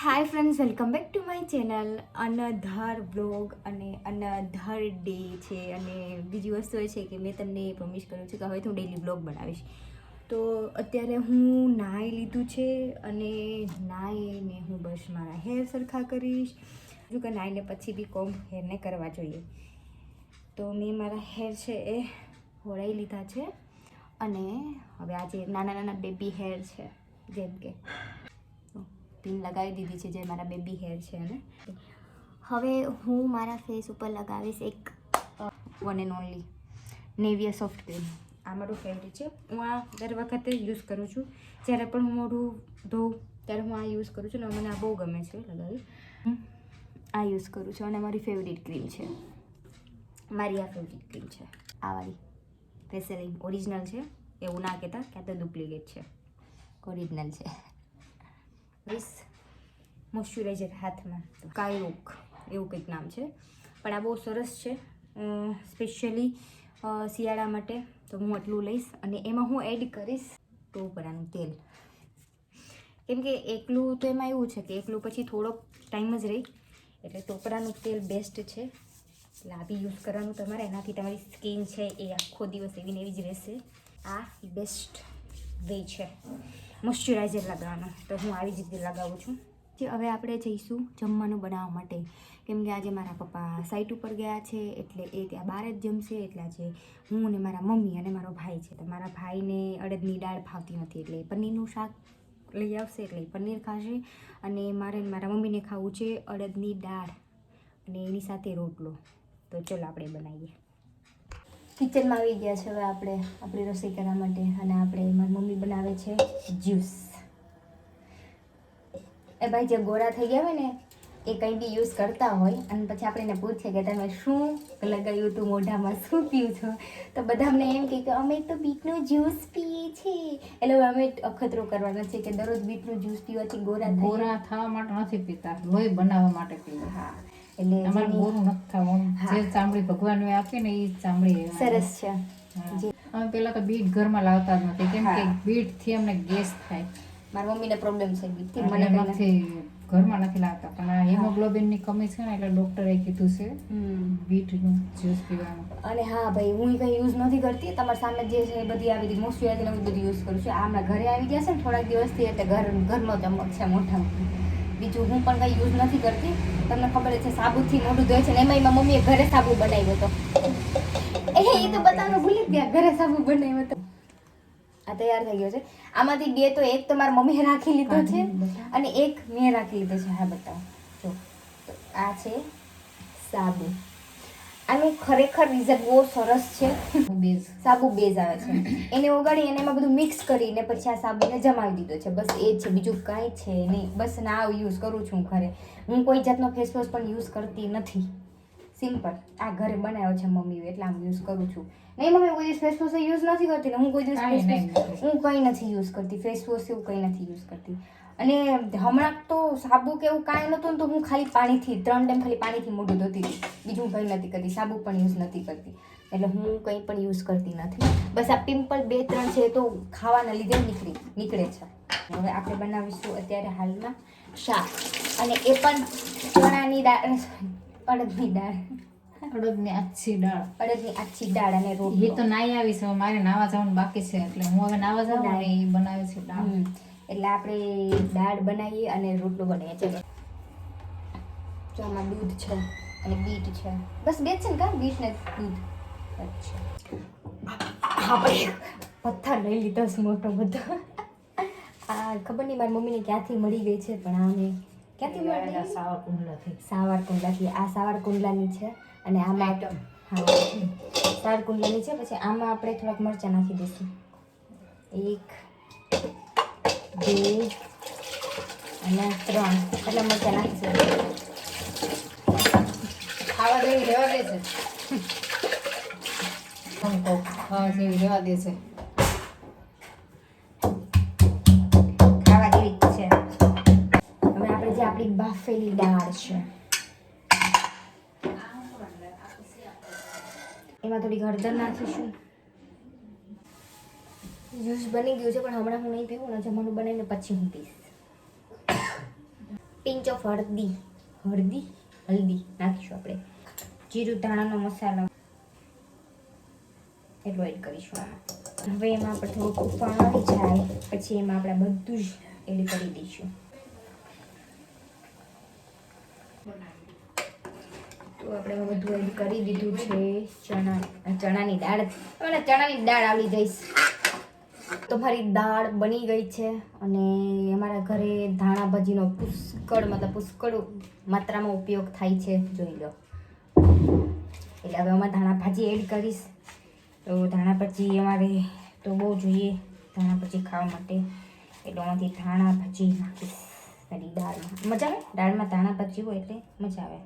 Hi friends, welcome back to my channel. Another blog અને another day છે. અને બીજી વસ્તુ એ છે કે મેં તમને પ્રોમિસ કર્યું છે કે હવે હું ડેલી બ્લોગ બનાવીશ. તો અત્યારે હું નાહી લીધું છે અને નાહીને હું બસ મારા હેર સરખા કરીશ. જો કે નાહીને પછી બી કોમ્બ હેરને કરવા જોઈએ. તો મેં મારા હેર છે એ હોળાઈ લીધા છે અને હવે આજે નાના નાના બેબી હેર છે, જેમ કે પિન લગાવી દીધી છે જે મારા બેબી હેર છે. અને હવે હું મારા ફેસ ઉપર લગાવીશ એક one and only Nivea soft cream. આ મારું ફેવરેટ છે. હું આ દર વખતે યુઝ કરું છું. જ્યારે પણ હું મોઢું ધોઉં ત્યારે હું આ યુઝ કરું છું અને મને આ બહુ ગમે છે લગાવી. આ યુઝ કરું છું અને મારી ફેવરેટ ક્રીમ છે. મારી આ ફેવરેટ ક્રીમ છે, આ વાળી વેસેલિન ઓરિજિનલ છે. એવું ના કહેતા ક્યાં તો ડુપ્લિકેટ છે, ઓરિજિનલ છે. મોઇશ્ચરાઇઝર હાથમાં કાયરોક એવું કંઈક નામ છે, પણ આ બહુ સરસ છે. સ્પેશિયલી શિયાળા માટે તો હું એટલું લઈશ અને એમાં હું એડ કરીશ ટોપરાનું તેલ. કેમ કે એકલું તો એમાં એવું છે કે એકલું પછી થોડોક ટાઈમ જ રહી, એટલે ટોપરાનું તેલ બેસ્ટ છે. એટલે આ બી યુઝ કરવાનું તમારે, એનાથી તમારી સ્કિન છે એ આખો દિવસ એવી ને એવી જ રહેશે. આ બેસ્ટ વે છે મોઇશ્ચરાઇઝર લગાવવાનો. તો હું આવી જ રીતે લગાવું છું. હવે આપણે જઈશું જમવાનું બનાવવા માટે, કેમ કે આજે મારા પપ્પા સાઇટ ઉપર ગયા છે એટલે એ ત્યાં બહાર જ જમશે. એટલે આજે હું અને મારા મમ્મી અને મારો ભાઈ છે. તો મારા ભાઈને અડદની દાળ ભાવતી નથી એટલે પનીરનું શાક લઈ આવશે એટલે પનીર ખાશે. અને મારે મારા મમ્મીને ખાવું છે અડદની દાળ અને એની સાથે રોટલો. તો ચલો આપણે બનાવીએ. કિચનમાં આવી ગયા છે હવે આપણે આપણી રસોઈ કરવા માટે. અને આપણે મારી મમ્મી બનાવે છે જ્યુસ. એ ભાઈ જે ગોરા થઈ ગયા હોય ને એ કંઈ બી યુઝ કરતા હોય અને પછી આપણે એને પૂછીએ કે તમે શું લગાવ્યું તું મોઢામાં, શું પીવું છો, તો બધા અમને એમ કહે કે અમે તો બીટનું જ્યુસ પીએ છીએ. એટલે અમે અખતરો કરવાના છે કે દરરોજ બીટનું જ્યુસ પીવાથી ગોરા થવા માટે નથી પીતા, લોહી બનાવવા માટે પીએ. હા, એટલે અમારે ગોરું નથી થવું. જે ચામડી ભગવાન આપી ને એ ચામડી સરસ છે. અમે પેલા તો બીટ ઘરમાં લાવતા જ નથી, કેમ કે બીટ થી અમને ગેસ થાય. મારી મમ્મીને પ્રોબ્લેમ છે બીટથી, મને નથી, ઘરમાં નથી લાવતા. પણ હિમોગ્લોબિન ની કમી છે ને એટલે ડોક્ટરે કીધું છે બીટનું જ્યુસ પીવાનું. અને હા ભાઈ, હું કંઈ યુઝ નથી કરતી. તમારી સામે જે છે એ બધી આવી હતી મોઇશ્ચરાઇઝર ને બધું યુઝ કરું છું. આ હમણાં ઘરે આવી ગયા છે ને થોડાક દિવસથી, એટલે ઘરનો ચમક છે મોઢામાં. બીજું હું પણ કંઈ યુઝ નથી કરતી. તમને ખબર છે સાબુથી મોઢું ધોય છે ને એમાં એમાં મમ્મીએ ઘરે સાબુ બનાવ્યો હતો. એ તો બતાવવાનું ભૂલી જ ગયા, ઘરે સાબુ બનાવ્યો હતો. આ તૈયાર થઈ ગયો છે. આમાંથી બે તો એક તો મારી મમ્મીએ રાખી લીધો છે અને એક મેં રાખી લીધો છે. હા બતાવો, જો તો આ છે સાબુ. આનું ખરેખર રિઝલ્ટ બહુ સરસ છે. સાબુ બેઝ આવે છે, એને ઓગાળી અને એમાં બધું મિક્સ કરીને પછી આ સાબુને જમાવી દીધો છે. બસ એ જ છે, બીજું કાંઈ છે નહીં. બસ ના યુઝ કરું છું ઘરે. હું કોઈ જાતનો ફેસ વોશ પણ યુઝ કરતી નથી. સિમ્પલ આ ઘરે બનાવ્યો છે મમ્મીએ, એટલે આમ યુઝ કરું છું. નહીં મમ્મી, કોઈ દિવસ ફેસ વોશ યુઝ નથી કરતી ને હું કોઈ દિવસ હું કંઈ નથી યુઝ કરતી. ફેસ વોશ એવું કંઈ નથી યુઝ કરતી. અને હમણાં તો સાબુ કે એવું કાંઈ નહોતું ને તો હું ખાલી પાણીથી 3 ટાઈમ ખાલી પાણીથી મોઢું ધોતી હતી. બીજું કંઈ નથી કરતી, સાબુ પણ યુઝ નથી કરતી. એટલે હું કંઈ પણ યુઝ કરતી નથી. બસ આ પિમ્પલ 2-3 છે તો ખાવાના લીધે નીકળે છે. હવે આપણે બનાવીશું અત્યારે હાલમાં શાક, અને એ પણ ચણાની દાળ, અડદની દાળ, અડદની આછી દાળ, અડદની આછી દાળ અને રોટલી. એ તો નાઈ આવી છે, મારે નાવા જવાનું બાકી છે એટલે હું હવે નાવા જાઉં ને એ બનાવે છે દાળ. એટલે આપણે દાળ બનાવીએ અને રોટલો બનાવીએ. ચલો, જો આમાં દૂધ છે અને બીટ છે. બસ બે જ છે ને કા, બીટ ને દૂધ. અચ્છા, આપણે પથ્થર લઈ લીધો છે મોટો બધો. આ ખબર નહીં મારી મમ્મીને ક્યાંથી મળી ગઈ છે, પણ આને ક્યાંથી મળી? સાવરકુંડલાથી. આ સાવરકુંડલાની છે અને આમાં સાવરકુંડલાની છે. પછી આમાં આપણે થોડાક મરચાં નાખી દઈશું. 1, 2 અને 3 એટલા મરચાં નાખીશું. ખાવા જેવી રહેવા દે છે, ખાવા જેવી રહેવા દે છે, ખાવા જેવી જ છે. હવે આપણે જે આપણી બાફેલી દાળ છે એમાં થોડી હળદર નાખીશું. જ્યુસ બની ગયું છે પણ હમણાં હું નહીં પીવું ને, જમવાનું બનાવીને પછી હું પીશ. પિંચ ઓફ હળદી નાખીશું આપણે. જીરું ધાણાનો મસાલો એટલો એડ કરીશું આમાં. હવે એમાં આપણે થોડુંક ઉફાણ આવી જાય પછી એમાં આપણે બધું જ એડ કરી દઈશું. તો આપણે બધું એડ કરી દીધું છે. ચણાની દાળ, મને ચણાની દાળ આવડી જઈશ. તો મારી દાળ બની ગઈ છે અને અમારા ઘરે ધાણા ભાજીનો પુષ્કળ માત્રામાં ઉપયોગ થાય છે, જોઈ લો. એટલે હવે અમારે ધાણા ભાજી એડ કરીશ. તો ધાણા ભાજી અમારે તો બહુ જોઈએ ધાણા ભાજી ખાવા માટે, એટલે એમાંથી ધાણા ભાજી નાખીશ મારી દાળમાં. મજા આવે દાળમાં ધાણા ભાજી હોય એટલે મજા આવે.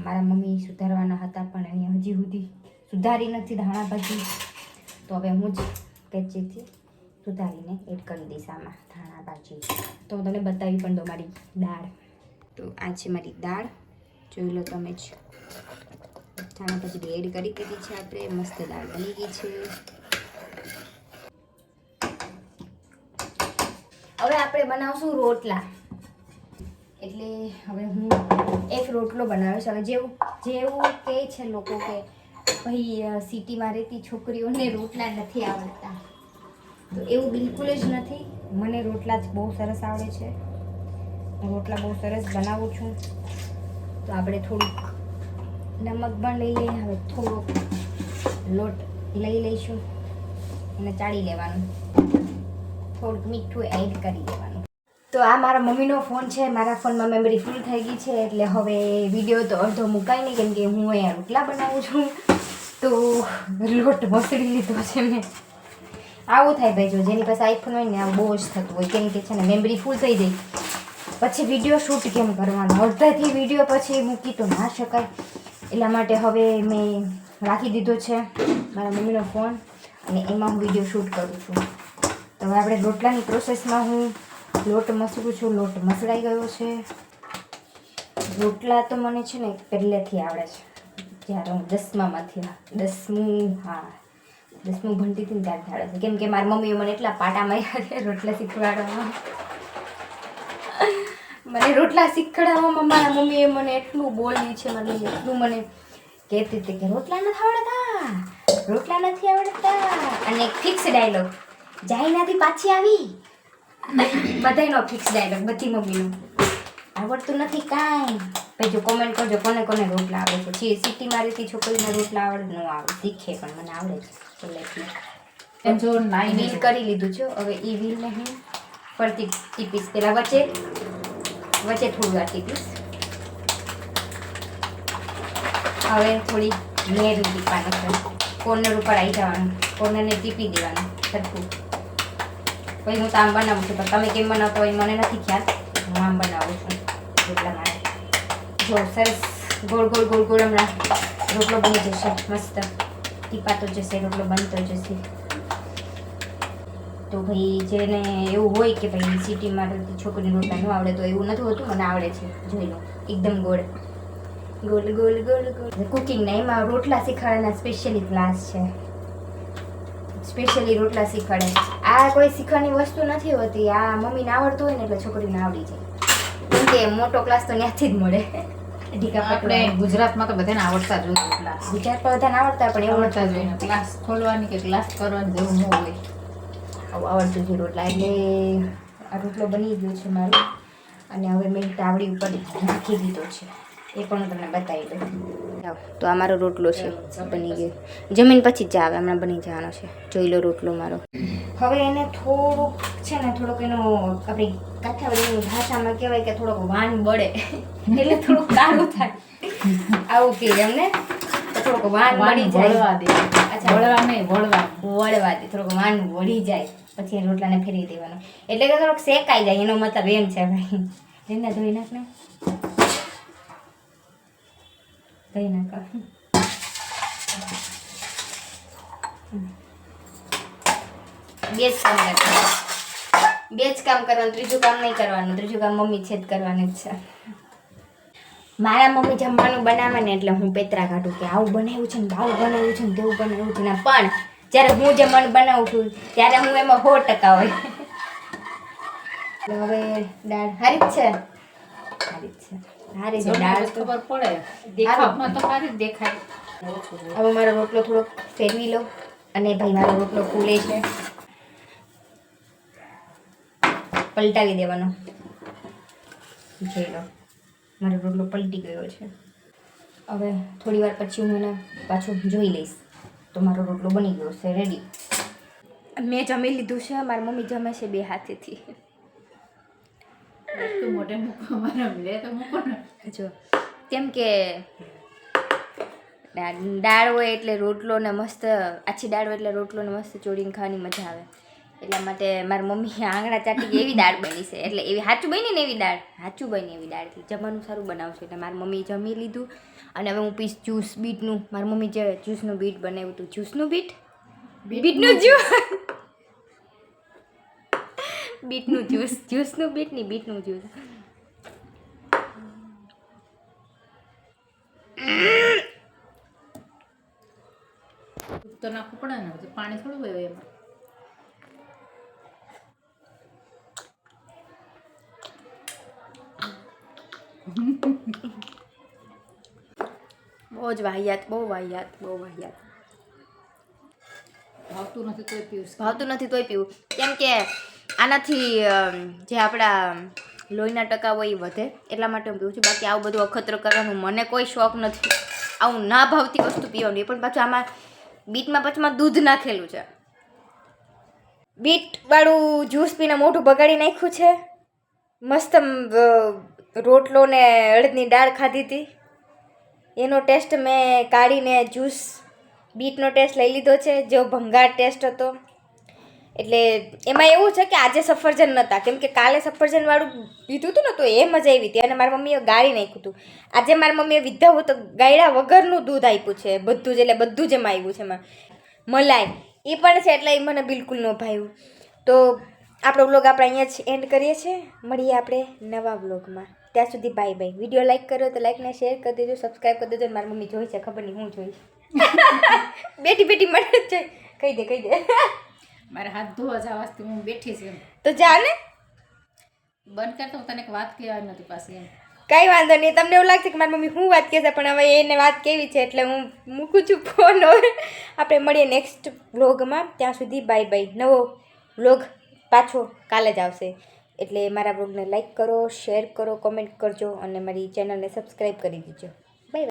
મારા મમ્મી સુધારવાના હતા પણ એને હજી સુધી સુધારી નથી ધાણા ભાજી, તો હવે હું જ કેચીથી સુધારીને એડ કરી દઈશ આમાં ધાણા ભાજી. તો હું તમને બતાવી પણ દઉં મારી દાળ. તો આ છે મારી દાળ, જોઈ લો તમે જ. ધાણા ભાજી બી એડ કરી દીધી છે આપણે, મસ્ત દાળ બની ગઈ છે. હવે આપણે બનાવશું રોટલા. એટલે હવે હું એક રોટલો બનાવીશ. હવે જેવું કહે છે લોકો કે ભાઈ સિટીમાં રહેતી છોકરીઓને રોટલા નથી આવડતા, તો એવું બિલકુલ જ નથી. મને રોટલા જ બહુ સરસ આવડે છે, રોટલા બહુ સરસ બનાવું છું. તો આપણે થોડુંક નમક પણ લઈ લઈએ. હવે થોડોક લોટ લઈ લઈશું અને ચાળી લેવાનું, થોડુંક મીઠું એડ કરી દેવાનું. તો આ મારા મમ્મીનો ફોન છે, મારા ફોનમાં મેમરી ફૂલ થઈ ગઈ છે, એટલે હવે વિડીયો તો અડધો મુકાય નહીં, કેમ કે હું અહીંયા રોટલા બનાવું છું. તો લોટ મસળી લીધો છે મેં. આવું થાય ભાઈ, જો જેની પાસે આઈફોન હોય ને આવું બહુ જ થતું હોય, કેમ કે છે ને મેમરી ફૂલ થઈ જાય પછી વિડીયો શૂટ કેમ કરવાનો, અડધાથી વિડીયો પછી મૂકી તો ના શકાય. એટલા માટે હવે મેં રાખી દીધો છે મારા મમ્મીનો ફોન અને એમાં હું વિડીયો શૂટ કરું છું. તો હવે આપણે રોટલાની પ્રોસેસમાં હું લોટ મસળું છું. લોટ મસળાઈ ગયો છે. રોટલા તો મને છે ને પહેલેથી આવડે છે, જ્યારે હું 10મું ભણતી હતી ને ત્યારથી આવડે છે, કેમ કે મારી મમ્મીએ મને એટલા પાટા માર્યા છે રોટલા શીખવાડવામાં. મને રોટલા શીખવાડવામાં મારા મમ્મીએ મને એટલું બોલી છે, એટલું મને કહેતી હતી કે રોટલા નથી આવડતા. અને એક ફિક્સ ડાયલોગ, જાય નાથી પાછી આવી, બધાયનો ફિક્સ ડાયલોગ, બધી મમ્મીનો. આવડતું નથી કાંઈ. ભાઈ જો કોમેન્ટ કરજો કોને કોને રોટલા આવડે છે. સિટીમાં રહેતી છોકરીને રોટલા આવડે ન આવડે, શીખે પણ મને આવડે છે પહેલેથી. જો વ્હીલ કરી લીધું છે. હવે એ વ્હીલને હું ફરતી ટીપીશ. પહેલાં વચ્ચે થોડું આ ટીપીશ. હવે થોડી નેર ટીપવાનું છે, કોર્નર ઉપર આવી જવાનું, કોર્નરને ટીપી દેવાનું સરખું. પછી હું તો આમ બનાવું છું, પણ તમે કેમ બનાવતો હોય મને નથી ખ્યાલ. હું આમ બનાવું છું રોટલા માટે. જો સરસ ગોળ ગોળ હમણાં રોટલો બની જશે મસ્ત. ટીપાતો જશે રોટલો, બનતો જશે. તો ભાઈ જેને એવું હોય કે ભાઈ સિટીમાં રહેતી છોકરીને રોટલા ન આવડે, તો એવું નથી હોતું, મને આવડે છે. જોઈ લો એકદમ ગોળ. કુકિંગના એમાં રોટલા શીખવાડવાના સ્પેશિયલી ક્લાસ છે, સ્પેશિયલી રોટલા શીખવાડે. આ કોઈ શીખવાની વસ્તુ નથી હોતી, આ મમ્મીને આવડતું હોય ને એટલે છોકરીને આવડી જાય, કેમ કે મોટો ક્લાસ તો ત્યાંથી જ મળે. આપણે ગુજરાતમાં તો બધાને આવડતા જ હોય રોટલા. ગુજરાતમાં બધાને આવડતા, પણ એવું આવડતા જ હોય ને, ક્લાસ ખોલવાની કે ક્લાસ કરવાની જેવું ન હોય. આવું આવડતું છે રોટલા. એટલે આ રોટલો બની ગયો છે મારો, અને હવે મેં તાવડી ઉપર નાખી દીધો છે, એ પણ હું તમને બતાવી દઉં. તો આ મારો રોટલો છે, બની ગયો. જમીન પછી જ આવે, હમણાં બની જવાનો છે. જોઈ લો રોટલો મારો. હવે એને થોડુંક છે ને, થોડોક એનો આપણી કાઠિયાવાડી ભાષામાં કહેવાય કે થોડોક વાન બળે, એટલે થોડુંક કાળું થાય. આવું કે એમને થોડોક વાન બળી જાય. વળવા દે, થોડોક વાન વળી જાય પછી રોટલાને ફેરવી દેવાનો. એટલે કે થોડોક શેકાઈ જાય, એનો મતલબ એમ છે ભાઈ. એને ધોઈ નાખ ને, ધોઈ નાખ. બે જ કામ કરવાનું, ત્રીજું કામ નહીં કરવાનું. ત્રીજું કામ મમ્મી છે જ કરવાનું જ છે. મારા મમ્મી જમવાનું બનાવે ને એટલે હું પેતરા કાઢું કે આવું બનાવ્યું છે ને, આવું બનાવ્યું છે ને, તેવું બનાવ્યું છે ને. પણ જ્યારે હું જમવાનું બનાવું છું ત્યારે હું એમાં 100% હોય. હવે દાળ હારી જ છે, સારી જ છે. સારી છે દાળ તો. ખબર પડે દેખાવમાં તો સારી જ દેખાય. હવે મારો રોટલો થોડોક ફેરવી લો અને ભાઈ મારો રોટલો ફૂલે છે, પલટાવી દેવાનો. જોઈ લો મારો રોટલો પલટી ગયો છે. હવે થોડી વાર પછી હું એને પાછું જોઈ લઈશ તો મારો રોટલો બની ગયો છે, રેડી. મેં જમી લીધું છે, મારી મમ્મી જમે છે 2 હાથેથી. મોઢે મૂકો મારા લે તો મૂકો ને. જો કેમ કે દાળ હોય એટલે રોટલો ને મસ્ત, આછી દાળ હોય એટલે રોટલો ને મસ્ત ચોળીને ખાવાની મજા આવે. એટલા માટે મારી મમ્મી આંગળા ચાટી એવી દાળ બની છે, એટલે એવી સાચું બની ને એવી દાળ, સાચું બની એવી દાળથી જમવાનું સારું બનાવશે. એટલે મારી મમ્મી જમી લીધું અને હવે હું પીશ જ્યુસ બીટનું. મારી મમ્મી જે જ્યુસનું બીટ બનાવ્યું હતું, જ્યુસનું બીટનું જ્યુસ, બીટનું જ્યુસ, જ્યુસનું બીટ નહીં, બીટનું જ્યુસ. તો નાખવું પડે ને, તો પાણી થોડું હોય એમાં. બહુ જ વાહિયાત, બહુ વાહિયાત, બહુ વાહિયાત. ભાવતું નથી તોય પીવું. ભાવતું નથી તોય પીવું, કેમ કે આનાથી જે આપણા લોહીના ટકા હોય એ વધે, એટલા માટે હું પીવું છું. બાકી આવું બધું અખતરો કરવાનું મને કોઈ શોખ નથી. આવું ના ભાવતી વસ્તુ પીવાનું. એ પણ પાછું આમાં બીટમાં પછમાં દૂધ નાખેલું છે. બીટવાળું જ્યુસ પીને મોઢું બગાડી નાખ્યું છે. મસ્ત રોટલો ને અડદની દાળ ખાધી હતી, એનો ટેસ્ટ મેં કાઢીને જ્યુસ બીટનો ટેસ્ટ લઈ લીધો છે, જેવો ભંગાર ટેસ્ટ હતો. એટલે એમાં એવું છે કે આજે સફરજન નહોતા, કેમ કે કાલે સફરજનવાળું પીધું હતું ને તો એ મજા આવી હતી અને મારી મમ્મીએ ગાળી નાખ્યું હતું. આજે મારી મમ્મીએ વિધાવું તો ગાળ્યા વગરનું દૂધ આપ્યું છે, બધું જ, એટલે બધું જ એમાં આવ્યું છે. એમાં મલાઈ એ પણ છે, એટલે એ મને બિલકુલ ન ભાવ્યું. તો આપણો વ્લોગ આપણે અહીંયા જ એન્ડ કરીએ છીએ. મળીએ આપણે નવા વ્લોગમાં. ત્યાં સુધી બાય બાય. વિડીયો લાઈક કર્યો તો લાઈક ને શેર કરી દેજો, સબસ્ક્રાઈબ કરી દેજો. મારી મમ્મી જોઈ છે, ખબર નહીં હું જોઈશ. બેઠી બેઠી મળે જ છે. કહી દે મારે હાથ ધોવા જવાથી હું બેઠી છું. તો જા ને, બંધ કરતો તને એક વાત કહેવાની નથી પાછી એમ. કઈ વાંધો નહીં. તમને એવું લાગશે કે મારી મમ્મી શું વાત કહેશે, પણ હવે એને વાત કેવી છે એટલે હું મૂકું છું ફોન. હવે આપણે મળીએ નેક્સ્ટ વ્લોગમાં. ત્યાં સુધી બાય બાય. નવો વ્લોગ પાછો કાલે જ આવશે, એટલે મારા વ્લોગને લાઈક કરો, શેર કરો, કોમેન્ટ કરજો અને મારી ચેનલને સબસ્ક્રાઈબ કરી દેજો.